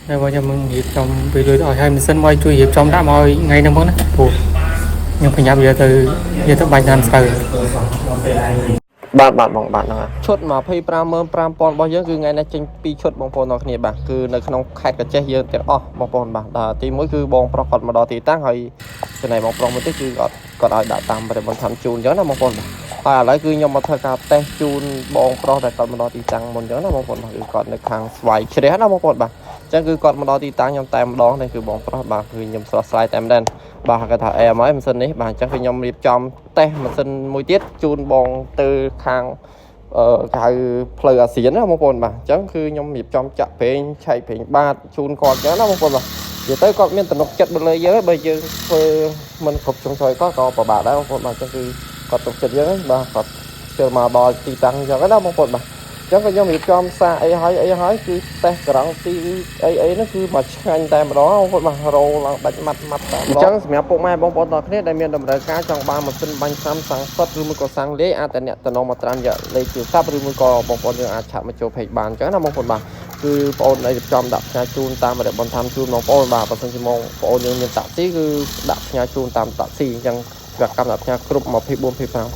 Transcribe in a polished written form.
đây bây giờ mình hiệp trong bị lừa đảo hay mình sân bay chui hiệp trong đã mọi ngày năm đó thuộc nhưng phải nhập giờ từ bạch nam từ បាទឈុត25,500របស់យើងគឺថ្ងៃនេះចេញ2ឈុតបងប្អូនអរគ្នាបាទគឺនៅក្នុងខេត្តកញ្ចេះយើងទាំងអស់បងប្អូនបាទទី1គឺបងប្រុសគាត់មកដល់ទីតាំងហើយចំណែកបងប្រុសមួយទៀតគឺគាត់ឲ្យដាក់តាមប្រព័ន្ធជូនអញ្ចឹងណាបងប្អូនបាទហើយឥឡូវគឺខ្ញុំមកធ្វើការតេស្តជូនបងប្រុសដែលគាត់មកដល់ទីតាំងមុនអញ្ចឹងណាបងប្អូនគឺគាត់នៅខាងស្វាយជ្រះណាបងប្អូនបាទអញ្ចឹងគឺគាត់មកដល់ទីតាំងខ្ញុំតែម្ដងនេះគឺបងប្រុសបាទគឺខ្ញុំស្រស់ស្រាយតែម្ដងបាទគាត់ថាអែមហើយម៉ាស៊ីននេះបាទអញ្ចឹងគឺខ្ញុំរៀបចំតេស្តម៉ាស៊ីនមួយទៀតជូនបងទៅខាងគេហៅផ្លូវអាស៊ានណាបងប្អូនបាទអញ្ចឹងគឺខ្ញុំរៀបចំចាក់ប្រេងឆែកប្រេងបាតជូនគាត់អញ្ចឹងណាបងប្អូនបាទនិយាយទៅគាត់មានទំនុកចិត្តទៅលើយើងហើយបើយើងធ្វើមិនគ្រប់ចុងឆ្លើយគាត់ក៏ពិបាកដែរបងប្អូនបាទអញ្ចឹងគឺគាត់ទុកចិត្តយើងហ្នឹងបាទគាត់ជឿមកដល់ទីតាំងអញ្ចឹងណាបងប្អូនបាទអញ្ចឹងក៏ខ្ញុំរៀបចំសារអីហើយគឺតេស្តការ៉ង់ទីអីហ្នឹងគឺមកឆ្ងាញ់តែម្ដងបងប្អូនបាទរោឡើងដាច់ម៉ាត់តែម្ដងអញ្ចឹងសម្រាប់ពុកម៉ែបងប្អូនទាំងគ្នាដែលមានតម្រូវការចង់បានម៉ាស៊ីនបាញ់សាំសាំងសុតឬមួយក៏សាំងលាយអាចតែអ្នកតំណងមកត្រាំយកលេខទូរស័ព្ទឬមួយក៏បងប្អូនយើងអាចឆាប់មកចូល page បានអញ្ចឹងណាបងប្អូនបាទគឺបងប្អូនដែលរៀបចំដាក់ផ្ញើជូនតាមរយៈបន្ថែមជូនបងប្អូនបាទបើសិនជាបងប្អូនយើងមានតាក់ស៊ីគឺដាក់ផ្ញើជូនតាមតាក់ស៊ីអញ្ចឹងកម្មដាក់ផ្ញើគ្រប់24 25